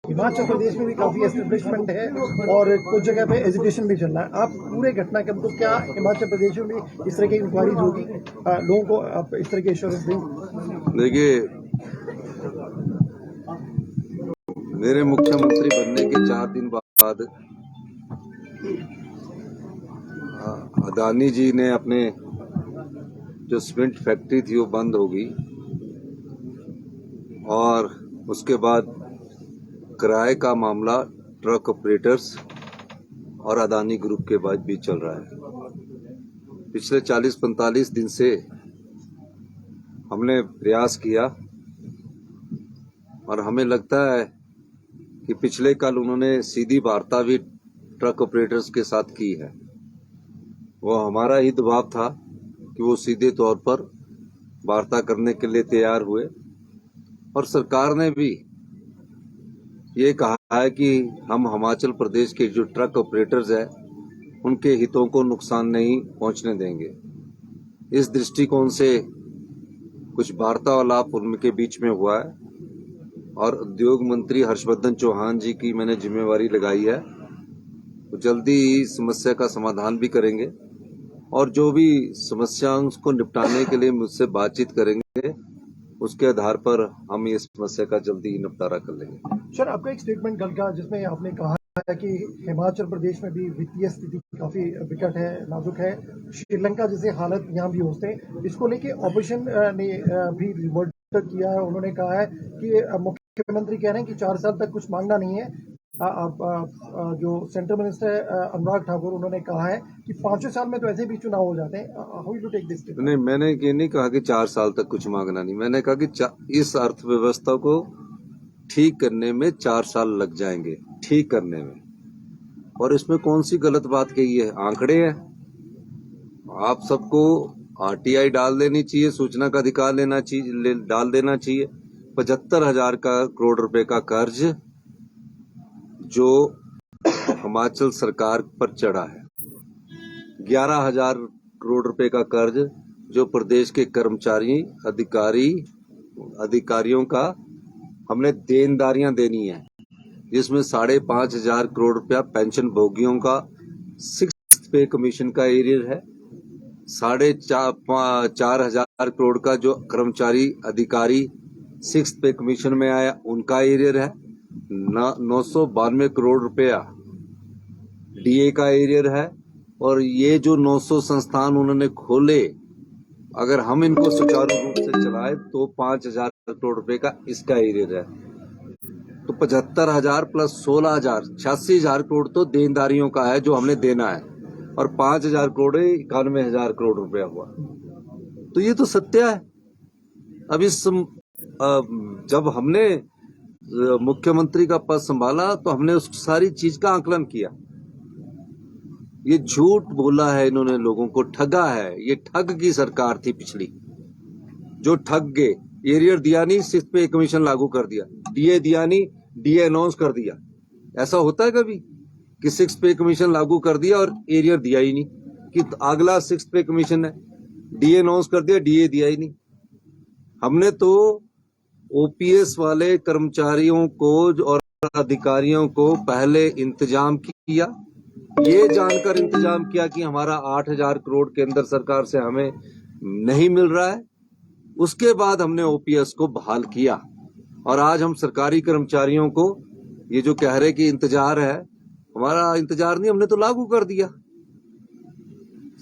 हिमाचल प्रदेश में भी काफी एस्टेब्लिशमेंट है और कुछ जगह पे एजुकेशन भी चल रहा है। आप पूरे घटनाक्रम को क्या हिमाचल प्रदेश में भी इस तरह की इंक्वायरी होगी, लोगों को आप इस तरह की एश्योरेंस देंगे? देखिए, मेरे मुख्यमंत्री बनने के 4 दिन बाद अदानी जी ने अपने जो सीमेंट फैक्ट्री थी वो बंद हो गई और उसके बाद किराए का मामला ट्रक ऑपरेटर्स और अदानी ग्रुप के बीच चल रहा है। पिछले 40-45 दिन से हमने प्रयास किया और हमें लगता है कि पिछले कल उन्होंने सीधी वार्ता भी ट्रक ऑपरेटर्स के साथ की है। वो हमारा ही दबाव था कि वो सीधे तौर पर वार्ता करने के लिए तैयार हुए और सरकार ने भी ये कहा है कि हम हिमाचल प्रदेश के जो ट्रक ऑपरेटर्स हैं उनके हितों को नुकसान नहीं पहुंचने देंगे। इस दृष्टिकोण से कुछ वार्तालाप उनके बीच में हुआ है और उद्योग मंत्री हर्षवर्धन चौहान जी की मैंने जिम्मेवारी लगाई है। वो जल्दी इस समस्या का समाधान भी करेंगे और जो भी समस्याओं को निपटाने के लिए मुझसे बातचीत करेंगे उसके आधार पर हम ये समस्या का जल्दी ही निपटारा कर लेंगे। सर, आपका एक स्टेटमेंट कल का जिसमें आपने कहा है कि हिमाचल प्रदेश में भी वित्तीय स्थिति काफी विकट है, नाजुक है, श्रीलंका जैसे हालत यहाँ भी होते हैं। इसको लेके ऑपोजिशन ने भी रिवोल्ट किया है। उन्होंने कहा है कि मुख्यमंत्री कह रहे हैं कि 4 साल तक कुछ मांगना नहीं है। जो सेंट्रल मिनिस्टर अनुराग ठाकुर उन्होंने कहा है कि 5 साल में तो ऐसे भी चुनाव हो जाते हैं। How you take this? नहीं, मैंने ये नहीं कहा कि 4 साल तक कुछ मांगना नहीं। मैंने कहा कि इस अर्थव्यवस्था को ठीक करने में 4 साल लग जाएंगे, ठीक करने में। और इसमें कौन सी गलत बात कही है? आंकड़े हैं। आप सबको आरटीआई डाल देनी चाहिए, सूचना का अधिकार लेना चाहिए, डाल देना चाहिए। 75,000 करोड़ रुपए का कर्ज जो हिमाचल सरकार पर चढ़ा है, 11,000 करोड़ रुपए का कर्ज जो प्रदेश के कर्मचारी अधिकारियों का हमने देनदारियां देनी है, जिसमें 5,500 करोड़ रुपया पेंशन भोगियों का 6th पे कमीशन का एरियर है, 4,500 करोड़ का जो कर्मचारी अधिकारी 6th पे कमीशन में आया उनका एरियर है, 992 करोड़ रुपया डीए का एरियर है। और ये जो 900 संस्थान उन्होंने खोले, अगर हम इनको सुचारू रूप से चलाए तो 5,000 करोड़ रुपए का इसका एरियर है। तो 75,000 प्लस 16,000 86,000 करोड़ तो देनदारियों का है जो हमने देना है और 5,000 करोड़ 91,000 करोड़ रुपया हुआ। तो ये तो सत्य है। अब जब हमने मुख्यमंत्री का पद संभाला तो हमने उस सारी चीज का आकलन किया। ये झूठ बोला है इन्होंने, लोगों को ठगा है। ये ठग की सरकार थी पिछली, जो ठग गए। एरियर दिया नहीं, 6th पे कमीशन लागू कर दिया। डीए दिया नहीं, डीए अनाउंस कर दिया। ऐसा होता है कभी कि 6th पे कमीशन लागू कर दिया और एरियर दिया ही नहीं कि अगला 6th पे कमीशन है, डीए अनाउंस कर दिया, डीए दिया ही नहीं। हमने तो ओपीएस वाले कर्मचारियों को और अधिकारियों को पहले इंतजाम किया, ये जानकर इंतजाम किया कि हमारा 8,000 करोड़ केंद्र सरकार से हमें नहीं मिल रहा है। उसके बाद हमने ओपीएस को बहाल किया और आज हम सरकारी कर्मचारियों को ये जो कह रहे कि इंतजार है, हमारा इंतजार नहीं, हमने तो लागू कर दिया।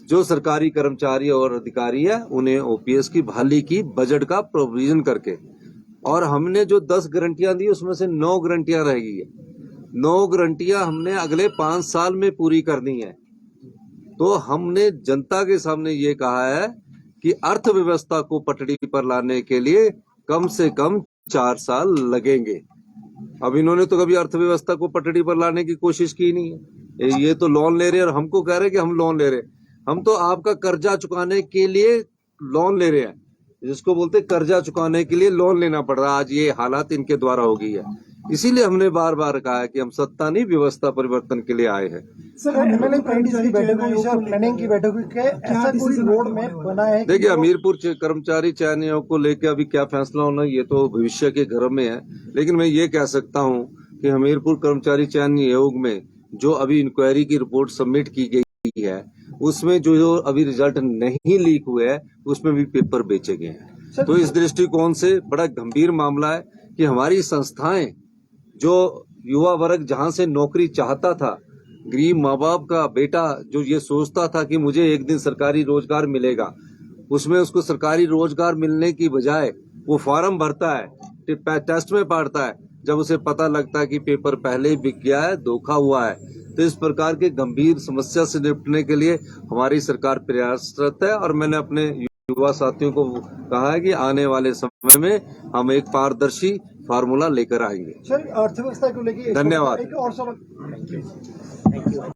जो सरकारी कर्मचारी और अधिकारी है उन्हें ओपीएस की बहाली की, बजट का प्रोविजन करके। और हमने जो 10 गारंटियां दी उसमें से 9 गारंटियां रह गई है। 9 गारंटियां हमने अगले 5 साल में पूरी करनी है। तो हमने जनता के सामने ये कहा है कि अर्थव्यवस्था को पटड़ी पर लाने के लिए कम से कम 4 साल लगेंगे। अब इन्होंने तो कभी अर्थव्यवस्था को पटड़ी पर लाने की कोशिश की नहीं है। ये तो लोन ले रहे हैं और हमको कह रहे हैं कि हम लोन ले रहे हैं। हम तो आपका कर्जा चुकाने के लिए लोन ले रहे हैं, जिसको बोलते कर्जा चुकाने के लिए लोन लेना पड़ रहा है। आज ये हालात इनके द्वारा हो गई है। इसीलिए हमने बार बार कहा है कि हम सत्ता नहीं व्यवस्था परिवर्तन के लिए आए हैं। सर, एमएलए की बैठक हुई, सर प्लानिंग की बैठक हुई, क्या ऐसा कोई रोड मैप बना है? देखिए, हमीरपुर कर्मचारी चयनियों को लेकर अभी क्या फैसला होना ये तो भविष्य के घर में है, लेकिन मैं ये कह सकता हूँ कि हमीरपुर कर्मचारी चयन आयोग में जो अभी इंक्वायरी की रिपोर्ट सबमिट की गई है उसमें जो अभी रिजल्ट नहीं लीक हुए हैं उसमें भी पेपर बेचे गए हैं। तो इस दृष्टिकोण से बड़ा गंभीर मामला है कि हमारी संस्थाएं जो युवा वर्ग जहां से नौकरी चाहता था, गरीब माँ बाप का बेटा जो ये सोचता था कि मुझे एक दिन सरकारी रोजगार मिलेगा, उसमें उसको सरकारी रोजगार मिलने की बजाय वो फॉर्म भरता है, टेस्ट में पढ़ता है, जब उसे पता लगता है कि पेपर पहले ही बिक गया है, धोखा हुआ है। तो इस प्रकार के गंभीर समस्या से निपटने के लिए हमारी सरकार प्रयासरत है और मैंने अपने युवा साथियों को कहा है कि आने वाले समय में हम एक पारदर्शी फार्मूला लेकर आएंगे। सर, अर्थव्यवस्था को लेकर धन्यवाद। एक और सवाल।